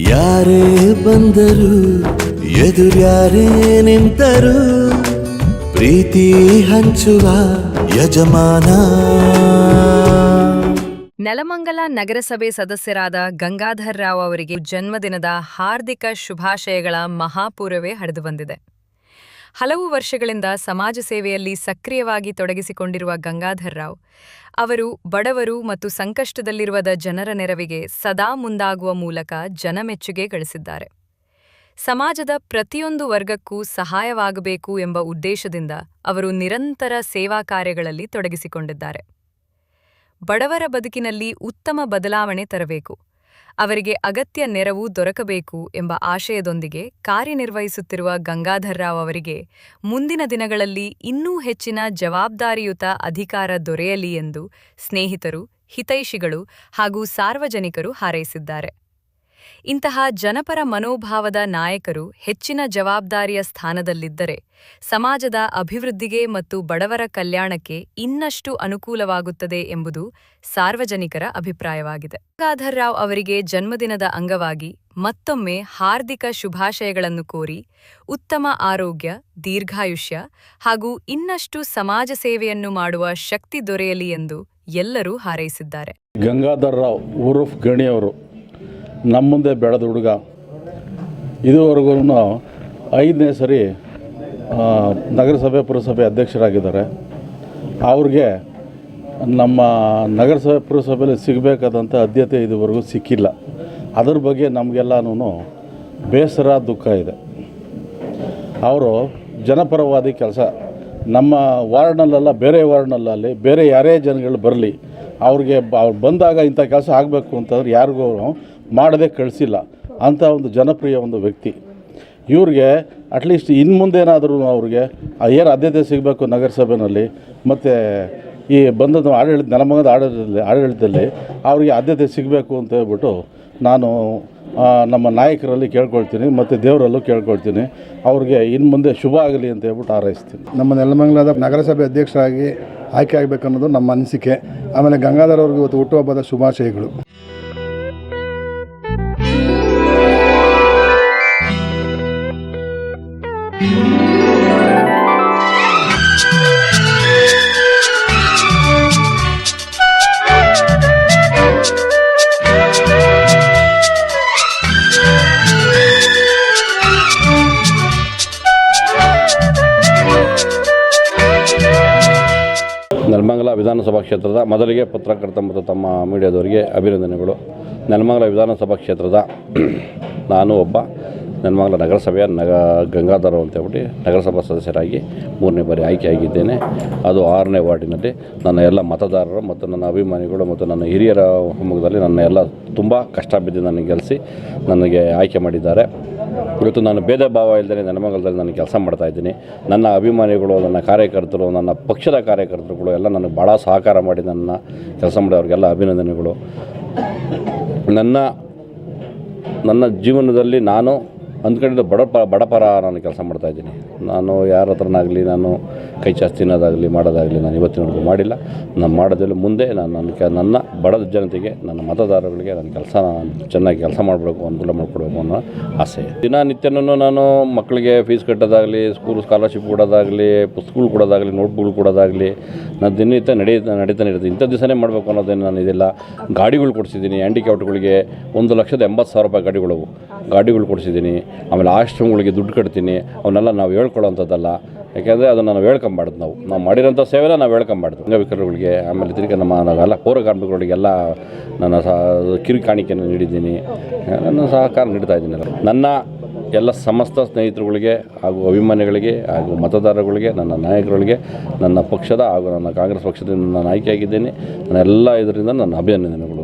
ಯಾರೇ ಬಂದರು ಎದುರ್ಯಾರೇ ನಿಂತರು ಪ್ರೀತಿ ಹಂಚುವ ಯಜಮಾನ. ನೆಲಮಂಗಲ ನಗರಸಭೆ ಸದಸ್ಯರಾದ ಗಂಗಾಧರ್ ರಾವ್ ಅವರಿಗೆ ಜನ್ಮದಿನದ ಹಾರ್ದಿಕ ಶುಭಾಶಯಗಳ ಮಹಾಪೂರವೇ ಹರಿದು ಬಂದಿದೆ. ಹಲವು ವರ್ಷಗಳಿಂದ ಸಮಾಜ ಸೇವೆಯಲ್ಲಿ ಸಕ್ರಿಯವಾಗಿ ತೊಡಗಿಸಿಕೊಂಡಿರುವ ಗಂಗಾಧರ್ ರಾವ್ ಅವರು ಬಡವರು ಮತ್ತು ಸಂಕಷ್ಟದಲ್ಲಿರುವ ಜನರ ನೆರವಿಗೆ ಸದಾ ಮುಂದಾಗುವ ಮೂಲಕ ಜನಮೆಚ್ಚುಗೆ ಗಳಿಸಿದ್ದಾರೆ. ಸಮಾಜದ ಪ್ರತಿಯೊಂದು ವರ್ಗಕ್ಕೂ ಸಹಾಯವಾಗಬೇಕು ಎಂಬ ಉದ್ದೇಶದಿಂದ ಅವರು ನಿರಂತರ ಸೇವಾ ಕಾರ್ಯಗಳಲ್ಲಿ ತೊಡಗಿಸಿಕೊಂಡಿದ್ದಾರೆ. ಬಡವರ ಬದುಕಿನಲ್ಲಿ ಉತ್ತಮ ಬದಲಾವಣೆ ತರಬೇಕು, ಅವರಿಗೆ ಅಗತ್ಯ ನೆರವು ದೊರಕಬೇಕು ಎಂಬ ಆಶಯದೊಂದಿಗೆ ಕಾರ್ಯನಿರ್ವಹಿಸುತ್ತಿರುವ ಗಂಗಾಧರ್ ರಾವ್ ಅವರಿಗೆ ಮುಂದಿನ ದಿನಗಳಲ್ಲಿ ಇನ್ನೂ ಹೆಚ್ಚಿನ ಜವಾಬ್ದಾರಿಯುತ ಅಧಿಕಾರ ದೊರೆಯಲಿ ಎಂದು ಸ್ನೇಹಿತರು, ಹಿತೈಷಿಗಳು ಹಾಗೂ ಸಾರ್ವಜನಿಕರು ಹಾರೈಸಿದ್ದಾರೆ. ಇಂತಹ ಜನಪರ ಮನೋಭಾವದ ನಾಯಕರು ಹೆಚ್ಚಿನ ಜವಾಬ್ದಾರಿಯ ಸ್ಥಾನದಲ್ಲಿದ್ದರೆ ಸಮಾಜದ ಅಭಿವೃದ್ಧಿಗೆ ಮತ್ತು ಬಡವರ ಕಲ್ಯಾಣಕ್ಕೆ ಇನ್ನಷ್ಟು ಅನುಕೂಲವಾಗುತ್ತದೆ ಎಂಬುದು ಸಾರ್ವಜನಿಕರ ಅಭಿಪ್ರಾಯವಾಗಿದೆ. ಗಂಗಾಧರ್ ರಾವ್ ಅವರಿಗೆ ಜನ್ಮದಿನದ ಅಂಗವಾಗಿ ಮತ್ತೊಮ್ಮೆ ಹಾರ್ದಿಕ ಶುಭಾಶಯಗಳನ್ನು ಕೋರಿ ಉತ್ತಮ ಆರೋಗ್ಯ, ದೀರ್ಘಾಯುಷ್ಯ ಹಾಗೂ ಇನ್ನಷ್ಟು ಸಮಾಜ ಸೇವೆಯನ್ನು ಮಾಡುವ ಶಕ್ತಿ ದೊರೆಯಲಿ ಎಂದು ಎಲ್ಲರೂ ಹಾರೈಸಿದ್ದಾರೆ. ಗಂಗಾಧರ್ ರಾವ್ ಉರುಫ್ ಗಣಿಯವರು ನಮ್ಮ ಮುಂದೆ ಬೆಳೆದ ಹುಡುಗ. ಇದುವರೆಗೂ 5ನೇ ಸರಿ ನಗರಸಭೆ ಪುರಸಭೆ ಅಧ್ಯಕ್ಷರಾಗಿದ್ದಾರೆ. ಅವ್ರಿಗೆ ನಮ್ಮ ನಗರಸಭೆ ಪುರಸಭೆಯಲ್ಲಿ ಸಿಗಬೇಕಾದಂಥ ಆದ್ಯತೆ ಇದುವರೆಗೂ ಸಿಕ್ಕಿಲ್ಲ. ಅದ್ರ ಬಗ್ಗೆ ನಮಗೆಲ್ಲನೂ ಬೇಸರ, ದುಃಖ ಇದೆ. ಅವರು ಜನಪರವಾದಿ ಕೆಲಸ ನಮ್ಮ ವಾರ್ಡ್ನಲ್ಲೆಲ್ಲ, ಬೇರೆ ವಾರ್ಡ್ನಲ್ಲಲ್ಲಿ ಬೇರೆ ಯಾರೇ ಜನಗಳು ಬರಲಿ, ಅವ್ರಿಗೆ ಅವ್ರು ಬಂದಾಗ ಇಂಥ ಕೆಲಸ ಆಗಬೇಕು ಅಂತಂದ್ರೆ ಯಾರಿಗೂ ಮಾಡದೆ ಕಳಿಸಿಲ್ಲ ಅಂಥ ಒಂದು ಜನಪ್ರಿಯ ಒಂದು ವ್ಯಕ್ತಿ. ಇವ್ರಿಗೆ ಅಟ್ಲೀಸ್ಟ್ ಇನ್ನು ಮುಂದೇನಾದರೂ ಅವ್ರಿಗೆ ಏನು ಆದ್ಯತೆ ಸಿಗಬೇಕು ನಗರಸಭೆಯಲ್ಲಿ ಮತ್ತು ಈ ಬಂದದ್ದು ನೆಲಮಂಗಲದ ಆಡಳಿತದಲ್ಲಿ ಅವ್ರಿಗೆ ಆದ್ಯತೆ ಸಿಗಬೇಕು ಅಂತ ಹೇಳ್ಬಿಟ್ಟು ನಾನು ನಮ್ಮ ನಾಯಕರಲ್ಲಿ ಕೇಳ್ಕೊಳ್ತೀನಿ ಮತ್ತು ದೇವರಲ್ಲೂ ಕೇಳ್ಕೊಳ್ತೀನಿ. ಅವ್ರಿಗೆ ಇನ್ನು ಮುಂದೆ ಶುಭ ಆಗಲಿ ಅಂತ ಹೇಳ್ಬಿಟ್ಟು ಹಾರೈಸ್ತೀನಿ. ನಮ್ಮ ನೆಲಮಂಗಲದ ನಗರಸಭೆ ಅಧ್ಯಕ್ಷರಾಗಿ ಆಯ್ಕೆ ಆಗಬೇಕನ್ನೋದು ನಮ್ಮ ಅನಿಸಿಕೆ. ಆಮೇಲೆ ಗಂಗಾಧರ್ ಅವ್ರಿಗೆ ಇವತ್ತು ಹುಟ್ಟುಹಬ್ಬದ ಶುಭಾಶಯಗಳು. ನೆಲಮಂಗಲ ವಿಧಾನಸಭಾ ಕ್ಷೇತ್ರದ ಮೊದಲಿಗೆ ಪತ್ರಕರ್ತ ಮತ್ತು ತಮ್ಮ ಮೀಡಿಯಾದವರಿಗೆ ಅಭಿನಂದನೆಗಳು. ನೆಲಮಂಗಲ ವಿಧಾನಸಭಾ ಕ್ಷೇತ್ರದ ನಾನು ಒಬ್ಬ ನೆಲಮಂಗಲ ನಗರಸಭೆಯ ಗಂಗಾಧರ್ ಅಂತ ಹೇಳ್ಬಿಟ್ಟು ನಗರಸಭಾ ಸದಸ್ಯರಾಗಿ 3ನೇ ಬಾರಿ ಆಯ್ಕೆಯಾಗಿದ್ದೇನೆ. ಅದು 6ನೇ ವಾರ್ಡಿನಲ್ಲಿ. ನನ್ನ ಎಲ್ಲ ಮತದಾರರು ಮತ್ತು ನನ್ನ ಅಭಿಮಾನಿಗಳು ಮತ್ತು ನನ್ನ ಹಿರಿಯರ ಒಮ್ಮುಖದಲ್ಲಿ ನನ್ನ ಎಲ್ಲ ತುಂಬ ಕಷ್ಟ ಬಿದ್ದು ನನಗೆ ಗೆಲ್ಲಿಸಿ ನನಗೆ ಆಯ್ಕೆ ಮಾಡಿದ್ದಾರೆ. ಇವತ್ತು ನಾನು ಭೇದ ಭಾವ ಇಲ್ಲದೆ ನೆಲಮಂಗಲದಲ್ಲಿ ನಾನು ಕೆಲಸ ಮಾಡ್ತಾಯಿದ್ದೀನಿ. ನನ್ನ ಅಭಿಮಾನಿಗಳು, ನನ್ನ ಕಾರ್ಯಕರ್ತರು, ನನ್ನ ಪಕ್ಷದ ಕಾರ್ಯಕರ್ತರುಗಳು ಎಲ್ಲ ನನಗೆ ಭಾಳ ಸಹಕಾರ ಮಾಡಿ ನನ್ನ ಕೆಲಸ ಮಾಡೋರಿಗೆಲ್ಲ ಅಭಿನಂದನೆಗಳು. ನನ್ನ ಜೀವನದಲ್ಲಿ ನಾನು ಅಂದ್ಕೊಂಡಿದ್ದ ಬಡಪರ ನಾನು ಕೆಲಸ ಮಾಡ್ತಾಯಿದ್ದೀನಿ. ನಾನು ಯಾರ ಹತ್ರನಾಗಲಿ ನಾನು ಕೈ ಚಾಚಿ ತಿನ್ನೋದಾಗಲಿ ಮಾಡೋದಾಗಲಿ ನಾನು ಇವತ್ತಿನವರೆಗೂ ಮಾಡಿಲ್ಲ. ನಾನು ಮಾಡೋದಿಲ್ಲ. ಮುಂದೆ ನನ್ನ ಬಡ ಜನತೆಗೆ, ನನ್ನ ಮತದಾರಗಳಿಗೆ ಚೆನ್ನಾಗಿ ಕೆಲಸ ಮಾಡಬೇಕು, ಅನುಕೂಲ ಮಾಡಿಕೊಡ್ಬೇಕು ಅನ್ನೋ ಆಸೆ. ದಿನನಿತ್ಯನೂ ನಾನು ಮಕ್ಕಳಿಗೆ ಫೀಸ್ ಕಟ್ಟೋದಾಗಲಿ, ಸ್ಕಾಲರ್ಶಿಪ್ ಕೊಡೋದಾಗಲಿ, ಪುಸ್ತಕಗಳು ಕೊಡೋದಾಗಲಿ, ನೋಟ್ಬುಕ್ಗಳು ಕೊಡೋದಾಗಲಿ ನಾನು ದಿನನಿತ್ಯ ನಡೀತಾನೆ ಇರುತ್ತೆ. ಇಂಥ ದಿವಸನೇ ಮಾಡಬೇಕು ಅನ್ನೋದೇನು ನಾನು ಇದಿಲ್ಲ. ಗಾಡಿಗಳು ಕೊಡಿಸಿದ್ದೀನಿ ಹ್ಯಾಂಡಿಕ್ಯಾಪ್ಟ್ಗಳಿಗೆ. 1,80,000 ಗಾಡಿಗಳು ಕೊಡಿಸಿದ್ದೀನಿ. ಆಮೇಲೆ ಆಶ್ರಮಗಳಿಗೆ ದುಡ್ಡು ಕಟ್ತೀನಿ. ಅವನ್ನೆಲ್ಲ ನಾವು ಹೇಳ್ಕೊಳ್ಳೋವಂಥದ್ದಲ್ಲ. ಯಾಕೆಂದರೆ ಅದನ್ನು ನಾವು ಹೇಳ್ಕೊಂಬಾರ್ದು. ನಾವು ಮಾಡಿರೋಂಥ ಸೇವೆನ ನಾವು ಹೇಳ್ಕೊಂಬಾರ್ದು. ಅಂಗವಿಕಲರಿಗೆ, ಆಮೇಲೆ ತಿರುಗಿ ಎಲ್ಲ ಪೌರ ಕಾರ್ಮಿಕರಿಗೆಲ್ಲ ನನ್ನ ಕಿರು ಕಾಣಿಕೆಯನ್ನು ನೀಡಿದ್ದೀನಿ. ನನ್ನ ಸಹಕಾರ ನೀಡ್ತಾ ಇದ್ದೀನಿ. ನನ್ನ ಎಲ್ಲ ಸಮಸ್ತ ಸ್ನೇಹಿತರುಗಳಿಗೆ ಹಾಗೂ ಅಭಿಮಾನಿಗಳಿಗೆ ಹಾಗೂ ಮತದಾರಗಳಿಗೆ, ನನ್ನ ನಾಯಕರುಗಳಿಗೆ, ನನ್ನ ಪಕ್ಷದ ಹಾಗೂ ನನ್ನ ಕಾಂಗ್ರೆಸ್ ಪಕ್ಷದಿಂದ ನಾನು ಆಯ್ಕೆಯಾಗಿದ್ದೇನೆ. ನನ್ನ ಎಲ್ಲ ಇದರಿಂದ ನನ್ನ ಅಭಿನಂದನೆಗಳು.